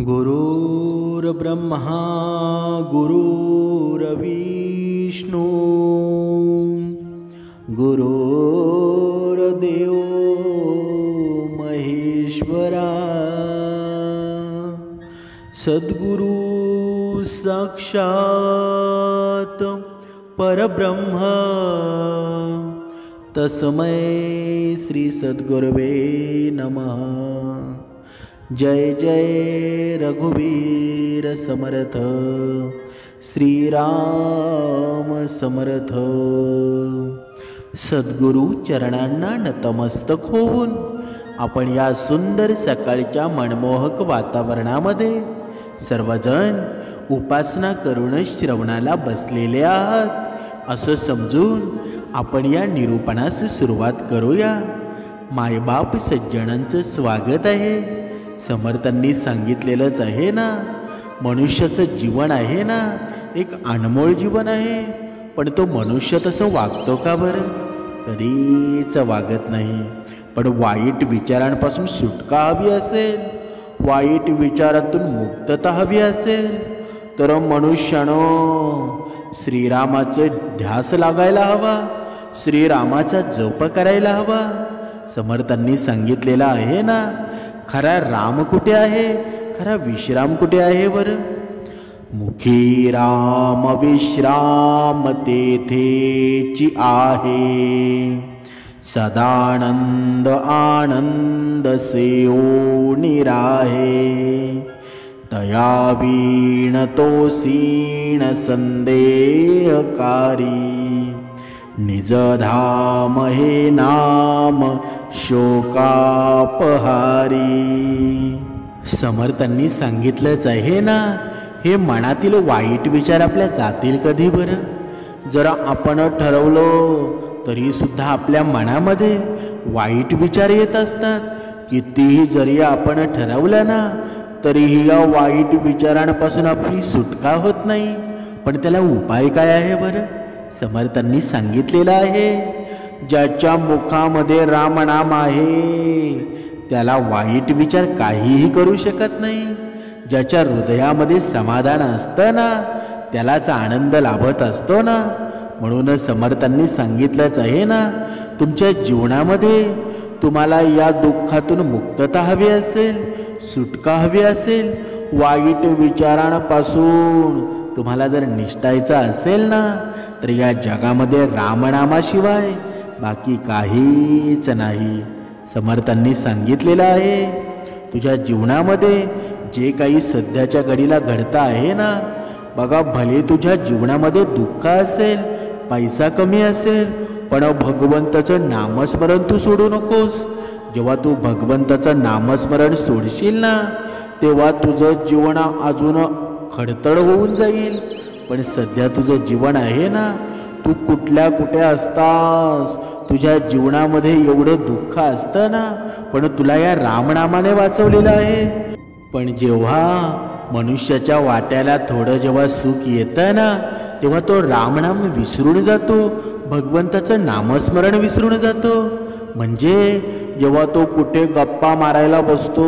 गुरुर्ब्रह्मा गुरुर्विष्णू गुरुर्देव महेश्वरा सद्गुरु साक्षात परब्रह्म तस्मै श्री सद्गुरवे नमः। जय जय रघुवीर समर्थ श्रीराम समर्थ। सद्गुरु चरणांना नतमस्तक होऊन आपण या सुंदर सकाळच्या मनमोहक वातावरणामध्ये सर्वजण उपासना करून श्रवणाला बसलेले आहात असं समजून आपण या निरूपणास सुरुवात करूया। मायबाप सज्जनांचं स्वागत आहे। समर्थांनी सांगितलेलंच आहे ना, मनुष्याचं जीवन आहे ना एक अनमोल जीवन आहे, पण तो मनुष्य तसं वागतो का बरं? कधीच वागत नाही। पण वाईट विचारांपासून सुटका हवी असेल, वाईट विचारातून मुक्तता हवी असेल तर मनुष्यानं श्रीरामाचं ध्यास लागायला हवा, श्रीरामाचा जप करायला हवा। समर्थांनी सांगितलेलं आहे ना, खरा राम कुठे आहे, खरा विश्राम कुठे आहे बरं? मुखी राम विश्राम तेथेची आहे, सदानंद आनंद सेओ निराहे, तया वीण तो सीण संदेहकारी, निज धाम हे नाम शोकापहारी। समर्थांनी सांगितलंच आहे ना, हे मनातील वाईट विचार आपल्या जातील कधी बरं? जरा आपण ठरवलो तरी सुद्धा आपल्या मनामध्ये वाईट विचार येत असतात। कितीही जरी आपण ठरवलं ना तरीही या वाईट विचारांपासून आपली सुटका होत नाही। पण त्याला उपाय काय आहे बरं? समर्थांनी सांगितलेलं आहे, ज्याच्या मुखामध्ये रामनाम आहे त्याला वाईट विचार काहीही करू शकत नाही। ज्याच्या हृदयामध्ये समाधान असतं ना त्यालाच आनंद लाभत असतो ना। म्हणून समर्थांनी सांगितलंच आहे ना, तुमच्या जीवनामध्ये तुम्हाला या दुःखातून मुक्तता हवी असेल, सुटका हवी असेल, वाईट विचारांपासून तुम्हाला जर निष्ठायचं असेल ना तर या जगामध्ये रामनामाशिवाय बाकी काहीच नाही। समर्थांनी सांगितलेलं आहे, तुझ्या जीवनामध्ये जे काही सध्याच्या घडीला घडतं आहे ना, बघा भले तुझ्या जीवनामध्ये दुःख असेल, पैसा कमी असेल, पण भगवंताचं नामस्मरण तू सोडू नकोस। जेव्हा तू भगवंताचं नामस्मरण सोडशील ना तेव्हा तुझं जीवन अजून खडतड होऊन जाईल। पण सध्या तुझं जीवन आहे ना, तू कुठे असतास, तुझ्या जीवनामध्ये एवढं दुःख असतं ना, पण तुला या रामनामाने वाचवलेलं आहे। पण जेव्हा मनुष्याच्या वाट्याला थोडं जेव्हा सुख येतं ना तेव्हा तो रामनाम विसरून जातो, भगवंताचं नामस्मरण विसरून जातो। म्हणजे जेव्हा तो कुठे गप्पा मारायला बसतो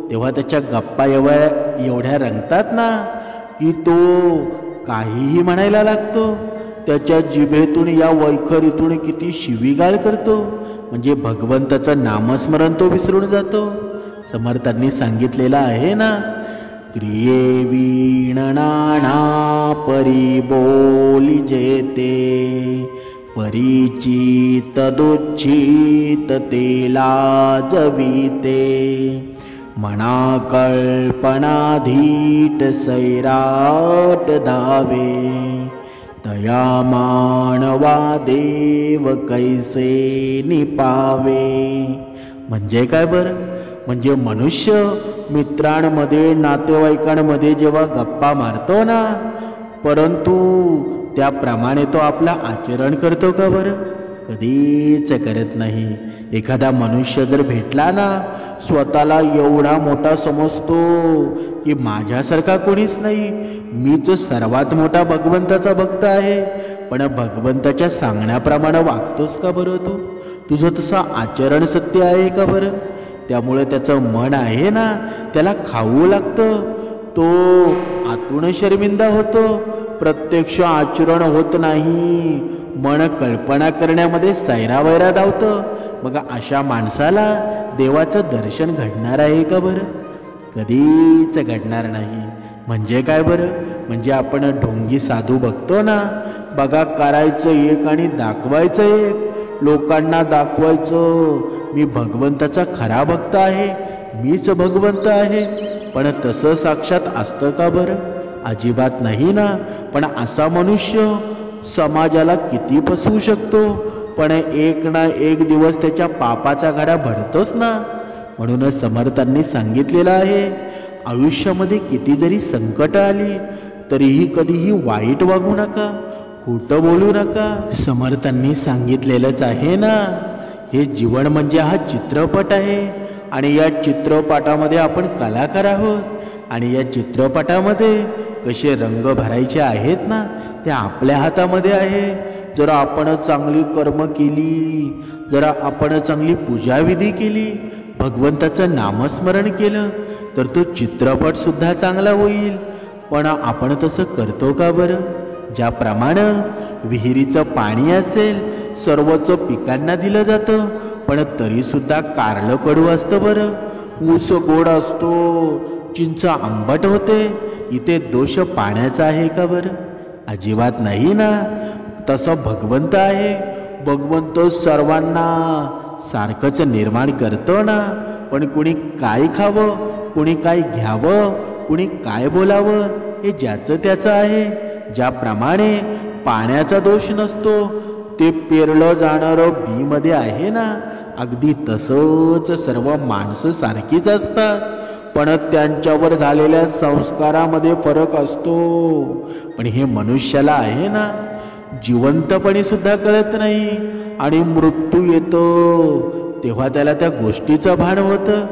तेव्हा त्याच्या गप्पा एवढ्या रंगतात ना की तो काहीही म्हणायला लागतो। त्याच्या जिभेतून या वैखरीतून किती शिवीगाळ करतो, म्हणजे भगवंताचं नामस्मरण तो विसरून जातो। समर्थांनी सांगितलेलं आहे ना, क्रिये वीण नाना परी बोली जेते, परिचित दुच्छित तेला जविते, मना कल्पना धीट सैराट धावे, तया मानवा देव कैसे निपावे। म्हणजे काय बरं? म्हणजे मनुष्य मित्रांमध्ये नातेवाईकांमध्ये जेव्हा गप्पा मारतो ना, परंतु त्याप्रमाणे तो आपला आचरण करतो का बरं? कधीच करत नाही। एखादा मनुष्य जर भेटला ना, स्वतःला एवढा मोठा समजतो की माझ्यासारखा कोणीच नाही, मीच सर्वात मोठा भगवंताचा भक्त आहे। पण भगवंताच्या सांगण्याप्रमाणे वागतोस का बरं तू? तुझं तसं आचरण सत्य आहे का बरं? त्यामुळे त्याचं मन आहे ना त्याला खाऊ लागतं. तो आतून शर्मिंदा होतो, प्रत्यक्ष आचरण होत नाही. मन कल्पना करण्यामध्ये सैरावैरा धावतं. मग अशा माणसाला देवाचं दर्शन घडणार आहे का बरं? कधीच घडणार नाही. म्हणजे काय बरं? म्हणजे आपण ढोंगी साधू बघतो ना, बघा करायचं एक आणि दाखवायचं एक. लोकांना दाखवायचं मी भगवंताचा खरा भक्त आहे, मीच भगवंत आहे. पण तसं साक्षात असतं का बरं? अजिबात नाही ना. पण असा मनुष्य समाजाला किती फसवू शकतो, पण एक ना एक दिवस त्याच्या पापाचा घडा भरतोच ना. म्हणूनच समर्थांनी सांगितलेलं आहे, आयुष्यामध्ये किती जरी संकट आली तरीही कधीही वाईट वागू नका, खोटं बोलू नका. समर्थांनी सांगितलेलंच आहे ना, हे जीवन म्हणजे हा चित्रपट आहे आणि या चित्रपटामध्ये आपण कलाकार आहोत. आणि या चित्रपटामध्ये कसे रंग भरायचे आहेत ना, ते आपल्या हातामध्ये आहे. जर आपण चांगली कर्म केली, जर आपण चांगली पूजाविधी केली, भगवंताचं नामस्मरण केलं, तर तो चित्रपटसुद्धा चांगला होईल. पण आपण तसं करतो का बरं? ज्याप्रमाणे विहिरीचं पाणी असेल, सर्वच पिकांना दिलं जातं, पण तरीसुद्धा कारलं कडू असतं बरं. ऊस गोड असतो, चिंच आंबट होते. इथे दोष पाण्याचा आहे का बरं? अजिबात नाही ना. तसं भगवंत आहे. भगवंत सर्वांना सारखंच निर्माण करतो ना. पण कुणी काय खावं, कुणी काय घ्यावं, कुणी काय बोलावं, हे ज्याचं त्याचं आहे. ज्याप्रमाणे पाण्याचा दोष नसतो, ते पेरलं जाणारं बीमध्ये आहे ना, अगदी तसंच सर्व माणसं सारखीच असतात. पण त्यांच्यावर झालेल्या संस्कारामध्ये फरक असतो. पण हे मनुष्याला आहे ना, जिवंतपणी सुद्धा कळत नाही आणि मृत्यू येतो तेव्हा त्याला त्या गोष्टीचं भान होतं.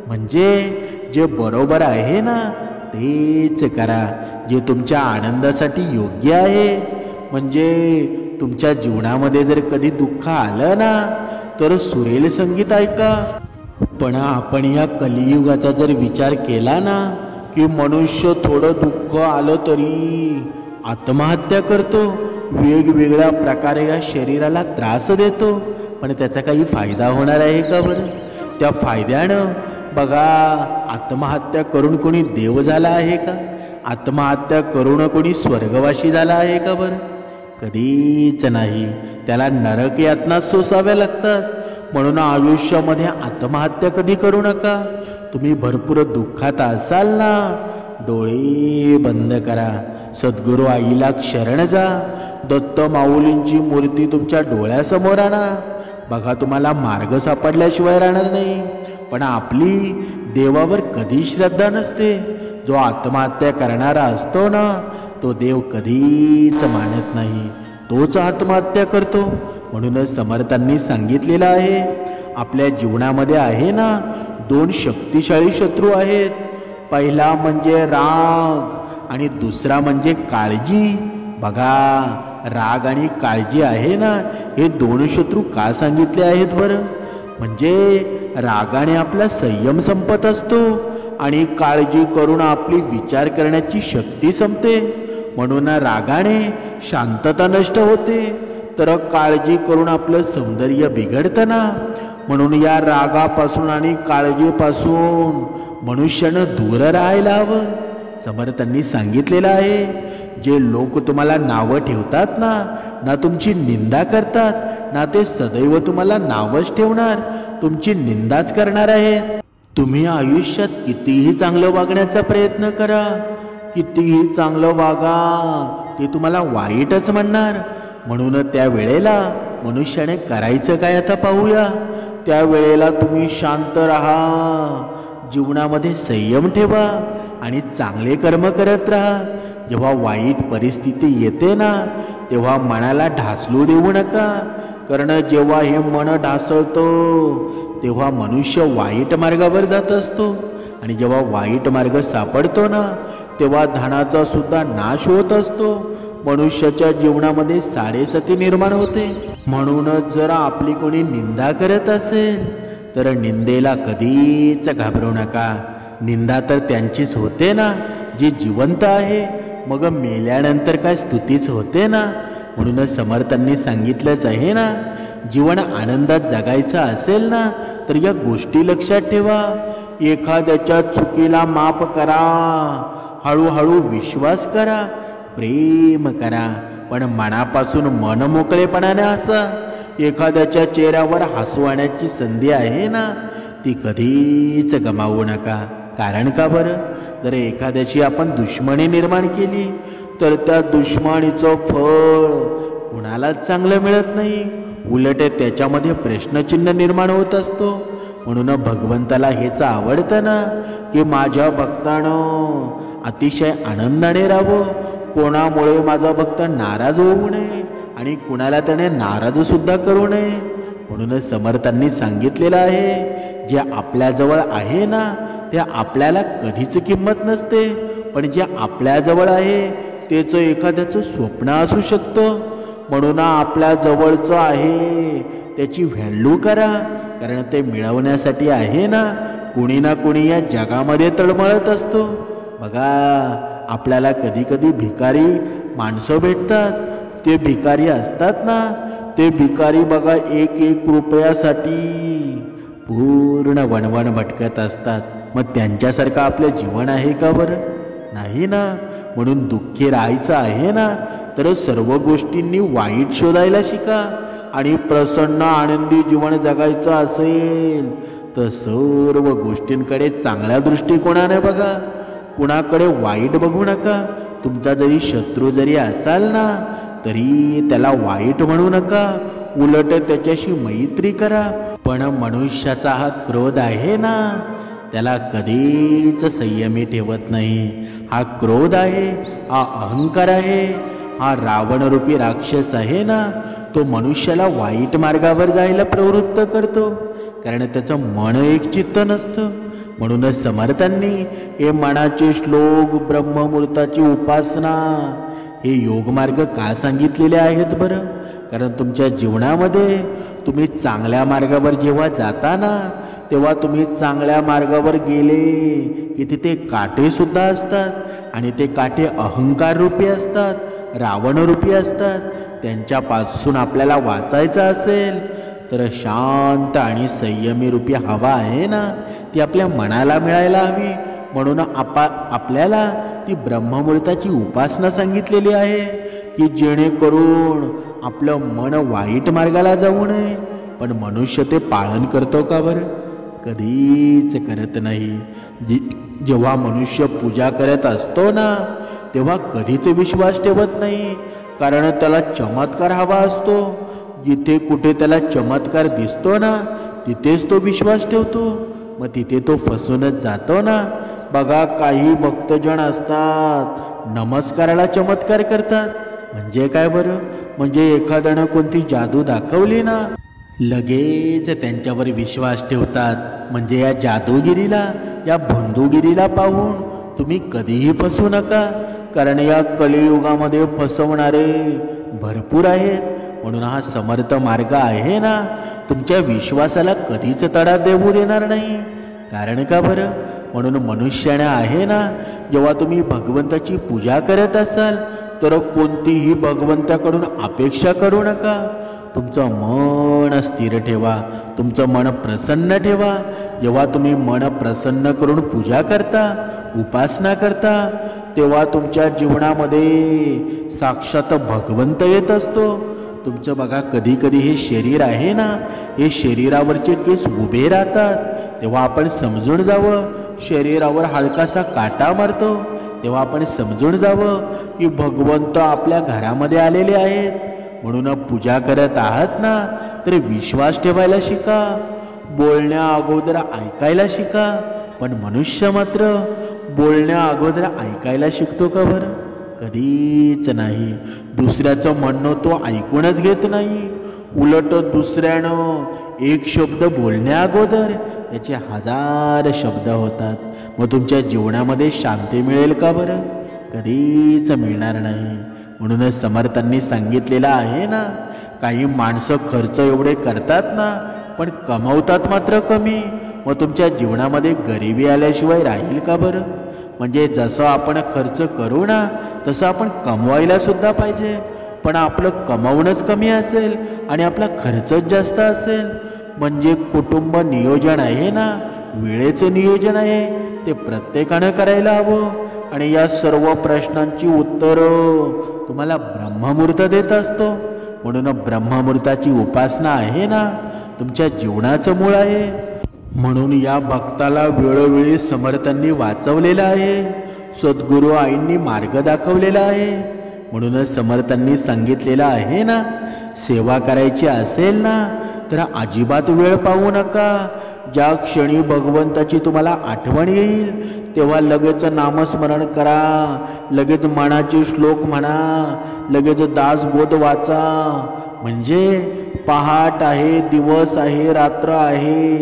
म्हणजे जे बरोबर आहे ना तेच करा, जे तुमच्या आनंदासाठी योग्य आहे. म्हणजे तुमच्या जीवनामध्ये जर कधी दुःख आलं ना, तर सुरेल संगीत ऐका. पण आपण या कलियुगाचा जर विचार केला ना, की मनुष्य थोडं दुःख आलं तरी आत्महत्या करतो, वेगवेगळ्या प्रकारे या शरीराला त्रास देतो. पण त्याचा काही फायदा होणार आहे का बरं? त्या फायद्यानं बघा, आत्महत्या करून कोणी देव झाला आहे का? आत्महत्या करून कोणी स्वर्गवासी झाला आहे का बरं? कधीच नाही. त्याला नरक यातना सोसाव्या लागतात. म्हणून आयुष्यामध्ये आत्महत्या कधी करू नका. तुम्ही भरपूर दुःखात असाल ना, डोळे बंद करा, सद्गुरू आईला शरण जा, दत्त माऊलींची मूर्ती तुमच्या डोळ्यासमोर आणा. बघा, तुम्हाला मार्ग सापडल्याशिवाय राहणार नाही. पण आपली देवावर कधी श्रद्धा नसते. जो आत्महत्या करणारा असतो ना, तो देव कधीच मानत नाही, तोच आत्महत्या करतो. म्हणूनच समर्थांनी सांगितलेलं आहे, आपल्या जीवनामध्ये आहे ना, दोन शक्तिशाली शत्रू आहेत. पहिला म्हणजे राग आणि दुसरा म्हणजे काळजी. बघा, राग आणि काळजी आहे ना, हे दोन शत्रू का सांगितले आहेत बरं? म्हणजे रागाने आपला संयम संपत असतो आणि काळजी करून आपली विचार करण्याची शक्ती संपते. म्हणून रागाने शांतता नष्ट होते, तर काळजी करून आपलं सौंदर्य बिघडतं ना. म्हणून या रागापासून आणि काळजीपासून मनुष्यानं दूर राहायला हवं. समर्थांनी सांगितलेलं आहे, जे लोक तुम्हाला नावं ठेवतात ना, ना तुमची निंदा करतात, ना ते सदैव तुम्हाला नावच ठेवणार, तुमची निंदाच करणार आहेत. तुम्ही आयुष्यात कितीही चांगलं वागण्याचा प्रयत्न करा, कितीही चांगलं वागा, ते तुम्हाला वाईटच म्हणणार. म्हणून त्या वेळेला मनुष्याने करायचं काय आता पाहूया. त्या वेळेला तुम्ही शांत राहा, जीवनामध्ये संयम ठेवा आणि चांगले कर्म करत राहा. जेव्हा वाईट परिस्थिती येते ना, तेव्हा मनाला ढासळू देऊ नका. कारण जेव्हा हे मन ढासळतो तेव्हा मनुष्य वाईट मार्गावर जात असतो. आणि जेव्हा वाईट मार्ग सापडतो ना, तेव्हा धनाचा सुद्धा नाश होत असतो. मनुष्याच्या जीवनामध्ये साडेसती निर्माण होते. म्हणूनच जर आपली कोणी निंदा करत असेल, तर निंदेला कधीच घाबरू नका. निंदा तर त्यांचीच होते ना जी जिवंत आहे, मग मेल्यानंतर काय स्तुतीच होते ना. म्हणूनच समर्थांनी सांगितलंच आहे ना, जीवन आनंदात जगायचं असेल ना तर या गोष्टी लक्षात ठेवा. एखाद्याच्या चुकीला माफ करा, हळूहळू विश्वास करा, प्रेम करा, पण मनापासून मन मोकळेपणाने हसा. एखाद्याच्या चेहऱ्यावर हसू आणण्याची संधी आहे ना, ती कधीच गमावू नका. कारण का बरं? जर एखाद्याची आपण दुश्मनी निर्माण केली तर त्या दुश्मनीचं फळ कुणालाच चांगलं मिळत नाही, उलट त्याच्यामध्ये प्रश्नचिन्ह निर्माण होत असतो. म्हणून भगवंताला हेच आवडतं ना की माझ्या भक्तानं अतिशय आनंदाने राहावं. कोणामुळे माझा भक्त नाराज होऊ नये आणि कुणाला त्याने नाराज सुद्धा करू नये. म्हणूनच समर्थांनी सांगितलेलं आहे, जे आपल्याजवळ आहे ना ते आपल्याला कधीच किंमत नसते, पण जे आपल्याजवळ आहे त्याचं एखाद्याचं स्वप्न असू शकतं. म्हणून आपल्या जवळचं आहे त्याची व्हॅल्यू करा, कारण ते मिळवण्यासाठी आहे ना कुणी ना कुणी या जगामध्ये तळमळत असतो. बघा, आपल्याला कधी कधी भिकारी माणसं भेटतात. ते भिकारी असतात ना, ते भिकारी बघा 1-1 रुपयासाठी पूर्ण वणवण भटकत असतात. मग त्यांच्यासारखं आपलं जीवन आहे का बरं? नाही ना. म्हणून दुःखी राहायचं आहे ना तर सर्व गोष्टींनी वाईट शोधायला शिका. आणि प्रसन्न आनंदी जीवन जगायचं असेल तर सर्व गोष्टींकडे चांगल्या दृष्टिकोनाने बघा, कुणाकडे वाईट बघू नका. तुमचा जरी शत्रू जरी असाल ना तरी त्याला वाईट म्हणू नका, उलट त्याच्याशी मैत्री करा. पण मनुष्याचा हा क्रोध आहे ना त्याला कधीच संयमी ठेवत नाही. हा क्रोध आहे, हा अहंकार आहे, हा रावणरूपी राक्षस आहे ना, तो मनुष्याला वाईट मार्गावर जायला प्रवृत्त करतो, कारण त्याचं मन एकचित्त नसतं. म्हणूनच समर्थांनी हे मनाचे श्लोक, ब्रह्ममुहूर्ताची उपासना हे योगमार्ग का सांगितलेले आहेत बरं? कारण तुमच्या जीवनामध्ये तुम्ही चांगल्या मार्गावर जेव्हा जाता ना तेव्हा तुम्ही चांगल्या मार्गावर गेले की तिथे काटे सुद्धा असतात आणि ते काटे अहंकार रूपी असतात, रावण रूपी असतात. त्यांच्यापासून आपल्याला वाचायचं असेल तर शांत आणि संयमी रूपी हवा आहे ना ती आपल्या मनाला मिळायला हवी. म्हणून आपल्याला ती ब्रह्ममुहूर्ताची उपासना सांगितलेली आहे की जेणेकरून आपलं मन वाईट मार्गाला जाऊ नये. पण मनुष्य ते पालन करतो का बरं? कधीच करत नाही. जेव्हा मनुष्य पूजा करत असतो ना तेव्हा कधीच विश्वास ठेवत नाही, कारण त्याला चमत्कार हवा असतो. जिथे कुठे त्याला चमत्कार दिसतो ना तिथेच तो विश्वास ठेवतो, मग तिथे तो फसूनच जातो ना. बघा, काही भक्तजन असतात नमस्काराला चमत्कार करतात. म्हणजे काय बरं? म्हणजे एखाद्यानं कोणती जादू दाखवली ना लगेच त्यांच्यावर विश्वास ठेवतात. म्हणजे या जादूगिरीला, या भोंदूगिरीला पाहून तुम्ही कधीही फसू नका, कारण या कलियुगामध्ये फसवणारे भरपूर आहेत. म्हणून हा समर्थ मार्ग आहे ना तुमच्या विश्वासाला कधीच तडा देऊ देणार नाही. कारण का बरं? म्हणून मनुष्याने आहे ना जेव्हा तुम्ही भगवंताची पूजा करत असाल तर कोणतीही भगवंताकडून अपेक्षा करू नका. तुमचं मन स्थिर ठेवा, तुमचं मन प्रसन्न ठेवा. जेव्हा तुम्ही मन प्रसन्न करून पूजा करता, उपासना करता, तेव्हा तुमच्या जीवनामध्ये साक्षात भगवंत येत असतो. तुमचं बघा, कधी कधी हे शरीर आहे ना, हे शरीरावरचे केस उभे राहतात, तेव्हा आपण समजून जावं. शरीरावर हलकासा काटा मारतो तेव्हा आपण समजून जावं की भगवंत आपल्या घरामध्ये आलेले आहेत. म्हणून पूजा करत आहात ना तर विश्वास ठेवायला शिका, बोलण्या अगोदर ऐकायला शिका. पण मनुष्य मात्र बोलण्या अगोदर ऐकायला शिकतो का बरं? कधीच नाही. दुसऱ्याचं म्हणणं तो ऐकूनच घेत नाही, उलट दुसऱ्यानं एक शब्द बोलण्या अगोदर याचे 1000 शब्द होतात. मग तुमच्या जीवनामध्ये शांती मिळेल का बरं? कधीच मिळणार नाही. म्हणूनच समर्थांनी सांगितलेलं आहे ना, काही माणसं खर्च एवढे करतात ना पण कमवतात मात्र कमी. मग तुमच्या जीवनामध्ये गरिबी आल्याशिवाय राहील का बरं? म्हणजे जसं आपण खर्च करू ना तसं आपण कमवायला सुद्धा पाहिजे. पण आपलं कमवणंच कमी असेल आणि आपला खर्चच जास्त असेल म्हणजे कुटुंब नियोजन आहे ना, वेळेचं नियोजन आहे, ते प्रत्येकानं करायला हवं. आणि या सर्व प्रश्नांची उत्तरं तुम्हाला ब्रह्ममुहूर्त देत असतो. म्हणून ब्रह्ममुहूर्ताची उपासना आहे ना तुमच्या जीवनाचं मूळ आहे. म्हणून या भक्ताला वेळोवेळी समर्थांनी वाचवलेलं आहे, सद्गुरू आईंनी मार्ग दाखवलेला आहे. म्हणूनच समर्थांनी सांगितलेलं आहे ना, सेवा करायची असेल ना तर अजिबात वेळ पाहू नका. ज्या क्षणी भगवंताची तुम्हाला आठवण येईल तेव्हा लगेच नामस्मरण करा, लगेच मनाचे श्लोक म्हणा, लगेच दासबोध वाचा. म्हणजे पहाट आहे, दिवस आहे, रात्र आहे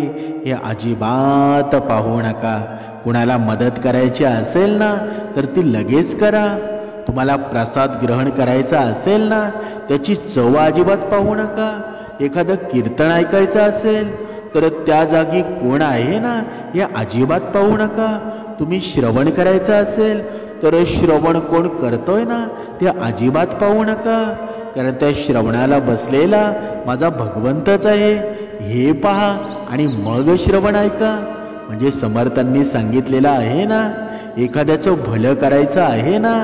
हे अजिबात पाहू नका. कुणाला मदत करायची असेल ना तर ती लगेच करा. तुम्हाला प्रसाद ग्रहण करायचा असेल ना त्याची चव अजिबात पाहू नका. एखादं कीर्तन ऐकायचं असेल तर त्या जागी कोण आहे ना हे अजिबात पाहू नका. तुम्ही श्रवण करायचं असेल तर श्रवण कोण करतोय ना ते अजिबात पाहू नका. कारण त्या श्रवणाला बसलेला माझा भगवंतच आहे हे पहा आणि मग श्रवण ऐका. म्हणजे समर्थांनी सांगितलेलं आहे ना, एखाद्याचं भलं करायचं आहे ना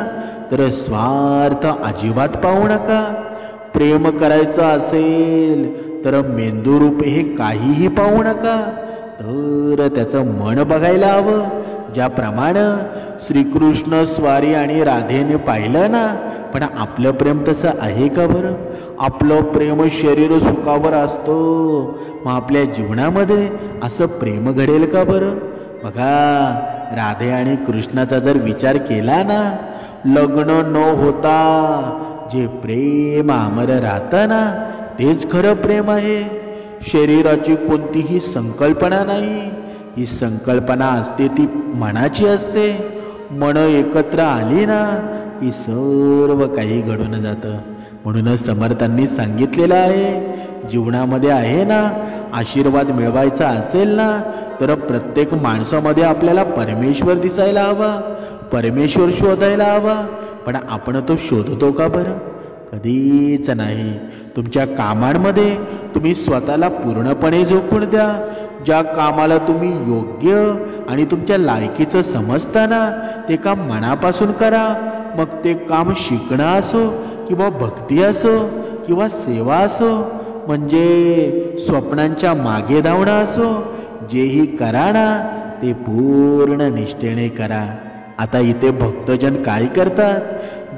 तर स्वार्थ अजिबात पाहू नका. प्रेम करायचं असेल तर मेंदूरूप हे काहीही पाहू नका, तर त्याचं मन बघायला हवं. ज्याप्रमाणे श्रीकृष्ण स्वारी आणि राधेने पाहिलं ना, पण आपलं प्रेम तसं आहे का बरं? आपलं प्रेम शरीर सुखावर असतं, मग आपल्या जीवनामध्ये असं प्रेम घडेल का बरं? बघा, राधे आणि कृष्णाचा जर विचार केला ना, लग्न न होता जे प्रेम अमर राहतं ना तेच खरं प्रेम आहे. शरीराची कोणतीही संकल्पना नाही, ही संकल्पना असते ती मनाची असते. मन एकत्र आली ना की सर्व काही घडून जातं. म्हणूनच समर्थांनी सांगितलेलं आहे, जीवनामध्ये आहे ना आशीर्वाद मिळवायचा असेल ना तर प्रत्येक माणसामध्ये आपल्याला परमेश्वर दिसायला हवा, परमेश्वर शोधायला हवा. पण आपण तो शोधतो का बरं? कधीच नाही. तुमच्या कामांमध्ये तुम्ही स्वतःला पूर्णपणे झोकून द्या. ज्या कामाला तुम्ही योग्य आणि तुमच्या लायकीचं समजता ना ते काम मनापासून करा. मग ते काम शिकणं असो किंवा भक्ती असो किंवा सेवा असो, म्हणजे स्वप्नांच्या मागे धावणं असो, जेही करा ना ते पूर्ण निष्ठेने करा. आता इथे भक्तजन काय करतात,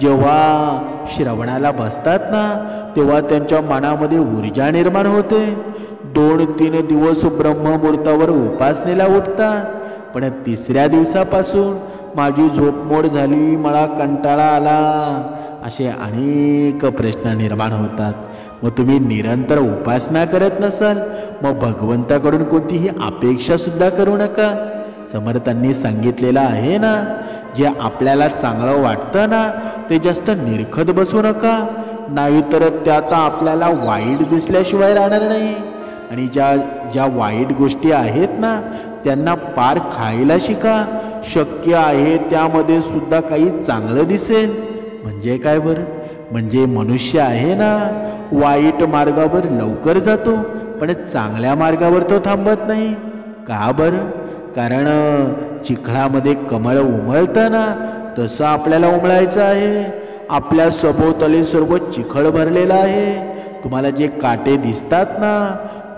जेव्हा श्रवणाला बसतात ना तेव्हा त्यांच्या मनामध्ये ऊर्जा निर्माण होते. 2-3 दिवस ब्रह्ममुहूर्तावर उपासनेला उठतात, पण 3ऱ्या दिवसापासून माझी झोपमोड झाली, मला कंटाळा आला, असे अनेक प्रश्न निर्माण होतात. मग तुम्ही निरंतर उपासना करत नसाल, मग भगवंताकडून कोणतीही अपेक्षा सुद्धा करू नका. समर्थांनी सांगितलेलं आहे ना, जे आपल्याला चांगलं वाटतं ना ते जास्त निरखत बसू नका, नाहीतर त्यात आपल्याला वाईट दिसल्याशिवाय राहणार नाही. आणि ज्या वाईट गोष्टी आहेत ना त्यांना पार खायला शिका. शक्य आहे त्यामध्ये सुद्धा काही चांगलं दिसेल. म्हणजे काय बरं? म्हणजे मनुष्य आहे ना वाईट मार्गावर लवकर जातो, पण चांगल्या मार्गावर तो थांबत नाही. का बरं? कारण चिखलामध्ये कमळ उमळतं ना तसं आपल्याला उमळायचं आहे. आपल्या सभोवताली सर्व चिखल भरलेला आहे. तुम्हाला जे काटे दिसतात ना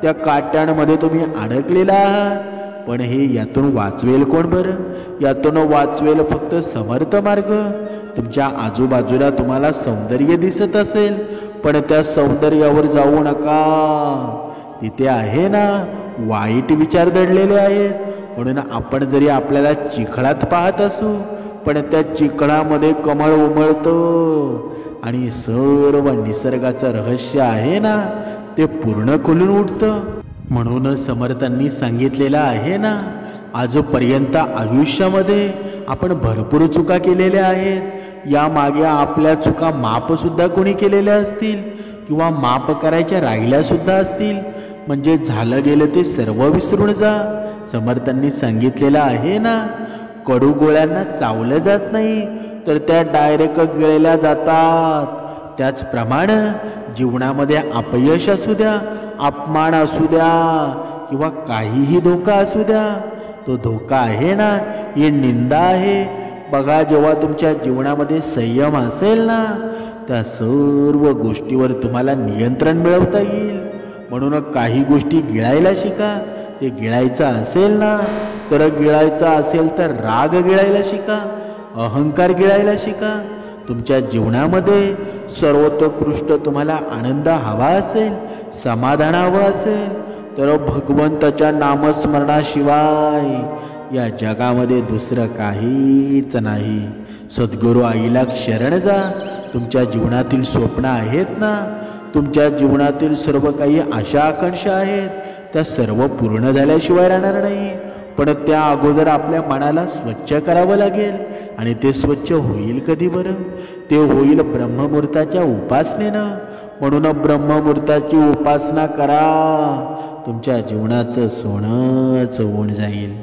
त्या काट्यांमध्ये तुम्ही अडकलेला आहात. पण हे यातून वाचवेल कोण बरं? यातून वाचवेल फक्त समर्थ मार्ग. तुमच्या आजूबाजूला तुम्हाला सौंदर्य दिसत असेल, पण त्या सौंदर्यावर जाऊ नका. तिथे आहे ना वाईट विचार दडलेले आहेत. म्हणून आपण जरी आपल्याला चिखलात पाहत असू, पण त्या चिखलामध्ये कमळ उमळतं आणि सर्व निसर्गाचं रहस्य आहे ना ते पूर्ण खुलून उठतं. म्हणूनच समर्थांनी सांगितलेलं आहे ना, आजपर्यंत आयुष्यामध्ये आपण भरपूर चुका केलेल्या आहेत. यामागे आपल्या चुका माफसुद्धा कोणी केलेल्या असतील किंवा माफ करायच्या राहिल्यासुद्धा असतील. म्हणजे झालं गेलं ते सर्व विसरून जा. समर्थांनी सांगितलेलं आहे ना, कडू गोळ्यांना चावलं जात नाही तर त्या डायरेक्ट गिळल्या जातात. त्याचप्रमाणे जीवनामध्ये अपयश असू द्या, अपमान असू द्या किंवा काहीही धोका असू द्या, तो धोका आहे ना, ही निंदा आहे. बघा, जेव्हा तुमच्या जीवनामध्ये संयम असेल ना, त्या सर्व गोष्टीवर तुम्हाला नियंत्रण मिळवता येईल. म्हणून काही गोष्टी गिळायला शिका. ते गिळायचं असेल ना, तर गिळायचं असेल तर राग गिळायला शिका, अहंकार गिळायला शिका. तुमच्या जीवनामध्ये सर्वोत्कृष्ट तुम्हाला आनंद हवा असेल, समाधान हवं असेल, तर भगवंताच्या नामस्मरणाशिवाय या जगामध्ये दुसरं काहीच नाही. सद्गुरू आईला शरण जा. तुमच्या जीवनातील स्वप्न आहेत ना, तुमच्या जीवनातील सर्व काही आशा आकांक्षा आहेत, त्या सर्व पूर्ण झाल्याशिवाय राहणार नाही. पण त्या अगोदर आपल्या मनाला स्वच्छ करावं लागेल. आणि ते स्वच्छ होईल कधी बरं? ते होईल ब्रह्ममुहूर्ताच्या उपासनेनं. म्हणून ब्रह्ममुहूर्ताची उपासना करा, तुमच्या जीवनाचं सोनंच होऊन जाईल.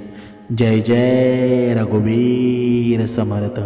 जय जय रघुवीर समर्थ.